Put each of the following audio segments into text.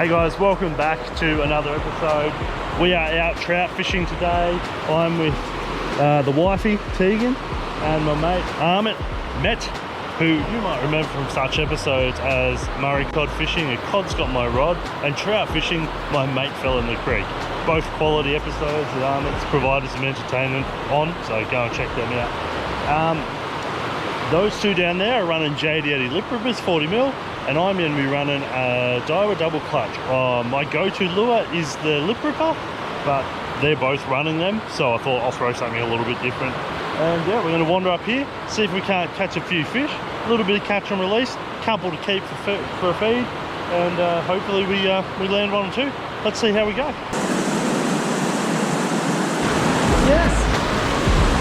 Hey guys, welcome back to another episode. We are out trout fishing today. I'm with the wifey, Tegan, and my mate, Met, who you might remember from such episodes as Murray cod fishing, a cod's got my rod, and trout fishing, my mate fell in the creek. Both quality episodes that Armit's provided some entertainment on, so go and check them out. Those two down there are running JD lip rippers, 40mm, and I'm going to be running a Daiwa double clutch. My go-to lure is the lip ripper, but they're both running them, so I thought I'll throw something a little bit different. And yeah, we're going to wander up here, see if we can't catch a few fish, a little bit of catch and release, couple to keep for a feed, and hopefully we land one or two. Let's see how we go. Yes!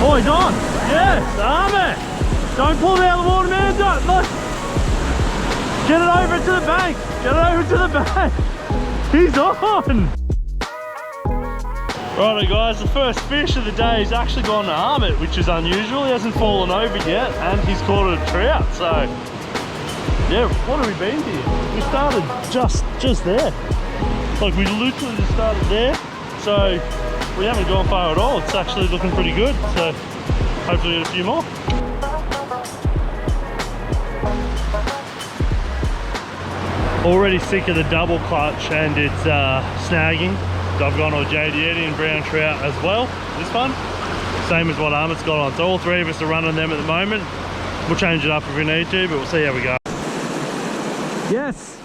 Oh, he's on! Yes! Army! Don't pull it out of the water, man! Don't! Look! Get it over to the bank! Get it over to the bank! He's on! Righto guys, the first fish of the day has actually gone to Armit, which is unusual. He hasn't fallen over yet, and he's caught a trout, so... Yeah, what have we been here? We started just there. Like, we literally just started there, so we haven't gone far at all. It's actually looking pretty good, so hopefully get a few more. Already sick of the double clutch and it's snagging. So I've gone on JD and brown trout as well. This one, same as what Armit's got on. So all three of us are running them at the moment. We'll change it up if we need to, but we'll see how we go. Yes.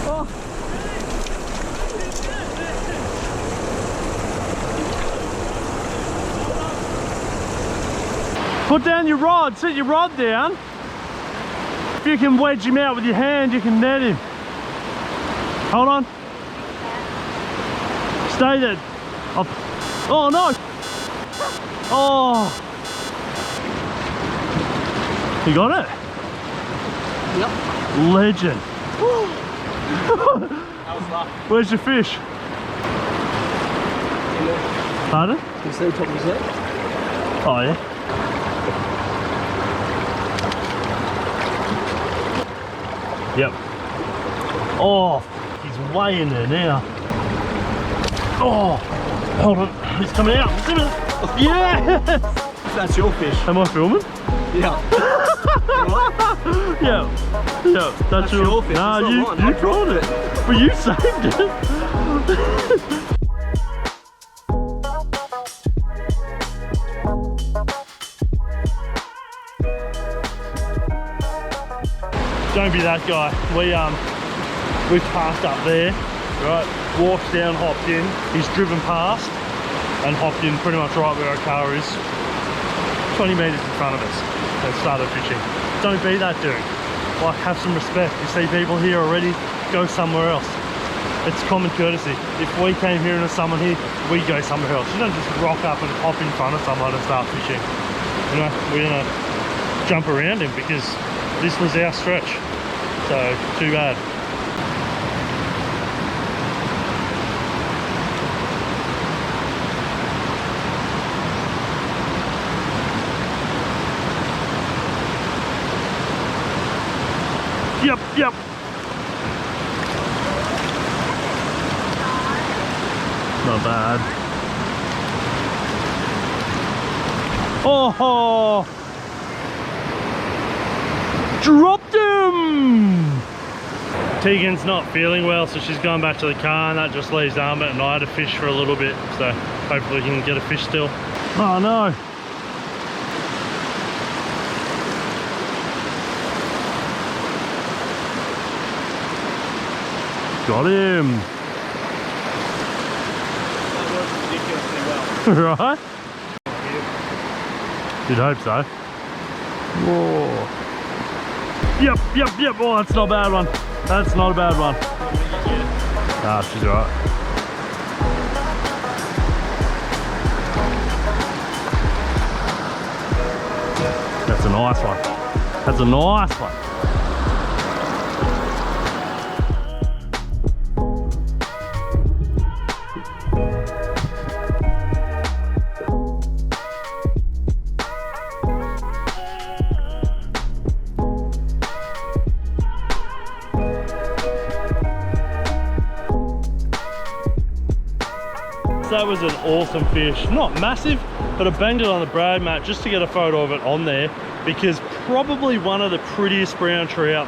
Oh. Put down your rod, set your rod down. If you can wedge him out with your hand, you can net him. Hold on. Stay there. Oh no! Oh! You got it? Yep. Legend. That was luck. Where's your fish? Pardon? Can you see top of his head? Oh yeah. Yep. Oh, he's way in there now. Oh, hold on. He's coming out. Yes! That's your fish. Am I filming? Yeah. Yeah. That's your fish. Nah, you caught it. But you saved it. Don't be that guy. We parked up there, right? Walked down, hopped in. He's driven past and hopped in pretty much right where our car is, 20 metres in front of us, and started fishing. Don't be that dude. Like, have some respect. You see people here already, go somewhere else. It's common courtesy. If we came here and there's someone here, we go somewhere else. You don't just rock up and hop in front of someone and start fishing. You know, we're gonna jump around him because this was our stretch, so too bad. Yep. Not bad. Oh! Dropped him! Tegan's not feeling well, so she's gone back to the car, and that just leaves Armit and I to fish for a little bit, so hopefully we can get a fish still. Oh no! Got him! That worked ridiculously well. Right? You'd hope so. Whoa. Yep. Oh, that's not a bad one. That's not a bad one. Ah, she's alright. That's a nice one. That's a nice one. That was an awesome fish. Not massive, but I banged it on the brad mat just to get a photo of it on there, because probably one of the prettiest brown trout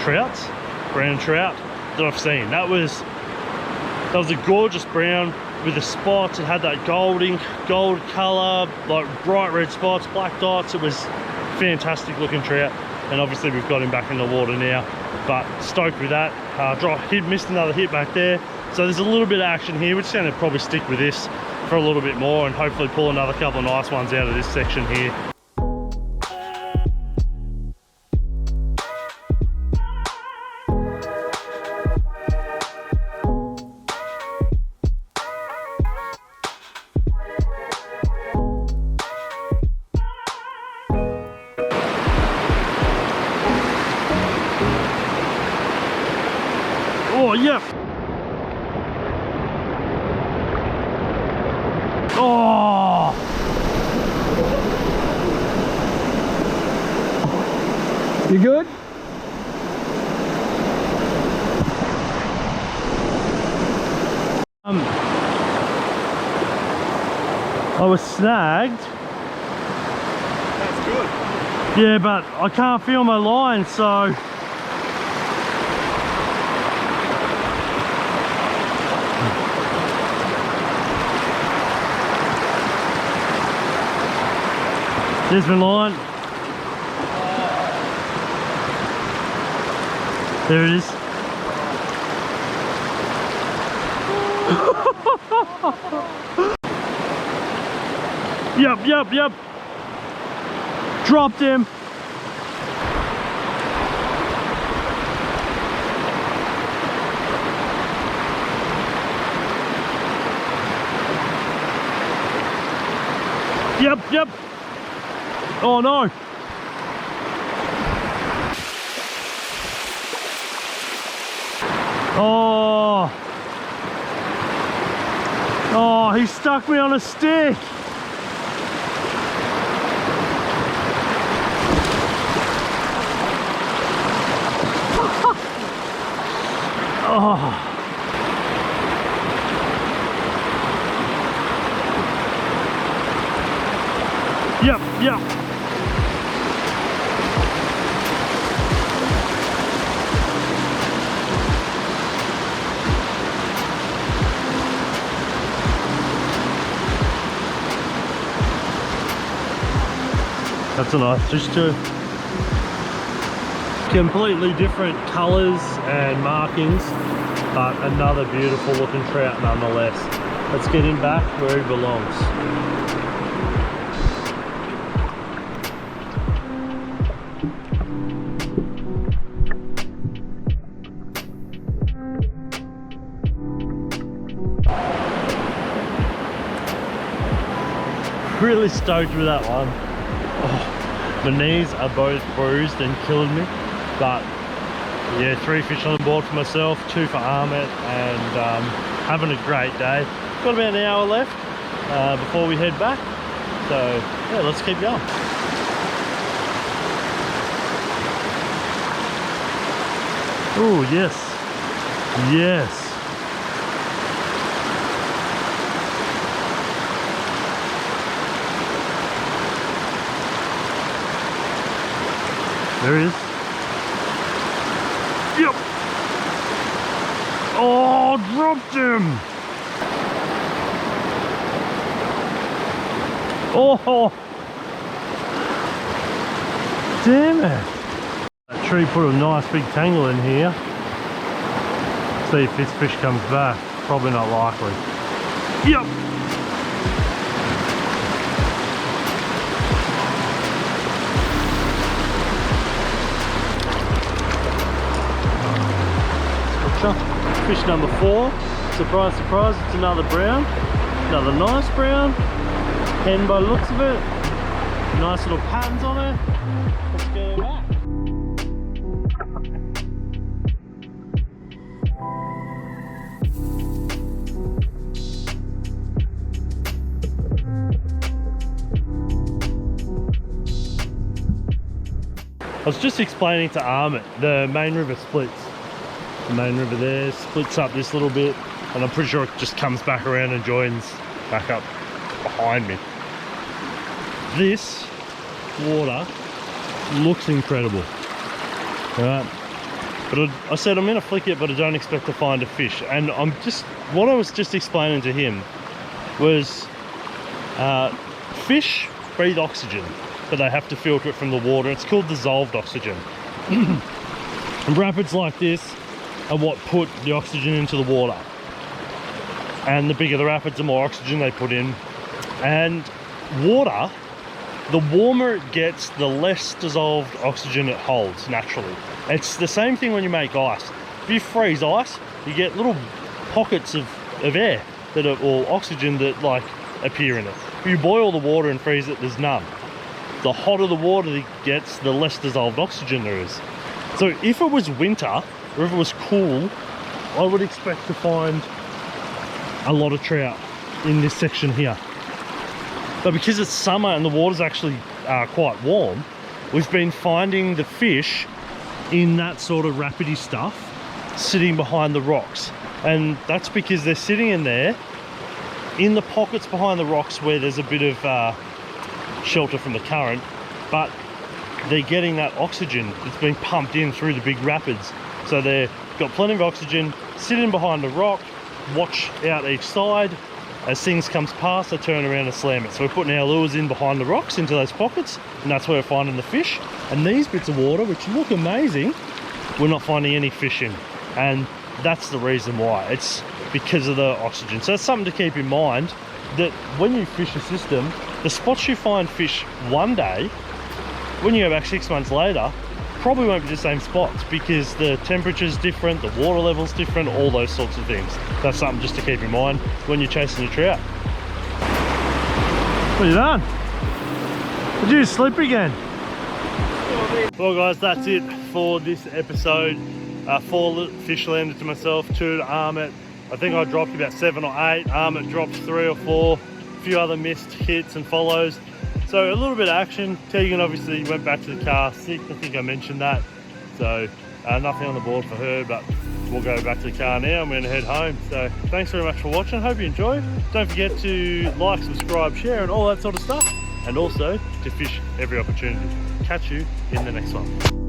that I've seen. That was a gorgeous brown with the spots. It had that gold color, like bright red spots, black dots. It was fantastic looking trout, and obviously we've got him back in the water now. But stoked with that. Missed another hit back there. So there's a little bit of action here. We're just going to probably stick with this for a little bit more and hopefully pull another couple of nice ones out of this section here. Oh, yeah. Oh. You good? I was snagged. That's good. Yeah, but I can't feel my line, so. There's my line. There it is. Yep. Dropped him. Yep. Oh no. Oh, he stuck me on a stick. Oh. Yep. That's a nice fish too. Completely different colours and markings, but another beautiful looking trout nonetheless. Let's get him back where he belongs. Really stoked with that one. Oh, my knees are both bruised and killing me, but yeah, 3 fish on the board for myself, 2 for Ahmet, and having a great day. Got about an hour left before we head back, so yeah, let's keep going. Oh yes. There he is. Yep. Oh, dropped him. Oh, damn it. That tree put a nice big tangle in here. See if this fish comes back. Probably not likely. Yep. Fish number 4. Surprise, surprise, it's another brown. Another nice brown. Hen by the looks of it. Nice little patterns on it. Let's go back. I was just explaining to Ahmet, the main river splits. The main river there splits up this little bit and I'm pretty sure it just comes back around and joins back up behind me. This water looks incredible, right? But I said I'm gonna flick it, but I don't expect to find a fish. And what I was just explaining to him was fish breathe oxygen, but they have to filter it from the water. It's called dissolved oxygen. And rapids like this are what put the oxygen into the water. And the bigger the rapids, the more oxygen they put in. And water, the warmer it gets, the less dissolved oxygen it holds naturally. It's the same thing when you make ice. If you freeze ice, you get little pockets of air that are, or oxygen that like appear in it. If you boil the water and freeze it, there's none. The hotter the water it gets, the less dissolved oxygen there is. So if it was winter, or if it was cool, I would expect to find a lot of trout in this section here. But because it's summer and the water's actually quite warm, we've been finding the fish in that sort of rapidy stuff sitting behind the rocks. And that's because they're sitting in there in the pockets behind the rocks where there's a bit of shelter from the current, but they're getting that oxygen that's being pumped in through the big rapids. So they've got plenty of oxygen, sitting behind the rock, watch out each side. As things comes past, they turn around and slam it. So we're putting our lures in behind the rocks into those pockets, and that's where we're finding the fish. And these bits of water, which look amazing, we're not finding any fish in. And that's the reason why. It's because of the oxygen. So it's something to keep in mind, that when you fish a system, the spots you find fish one day, when you go back 6 months later, probably won't be the same spots, because the temperature's different, the water level's different, all those sorts of things. That's something just to keep in mind when you're chasing your trout. What are you doing? Did you sleep again? Well guys, that's it for this episode. 4 fish landed to myself, 2 to Armit. I think I dropped about 7 or 8. Armit dropped 3 or 4. A few other missed hits and follows. So a little bit of action. Tegan obviously went back to the car sick. I think I mentioned that. So nothing on the board for her, but we'll go back to the car now. I'm going to head home. So thanks very much for watching. Hope you enjoyed. Don't forget to like, subscribe, share, and all that sort of stuff. And also to fish every opportunity. Catch you in the next one.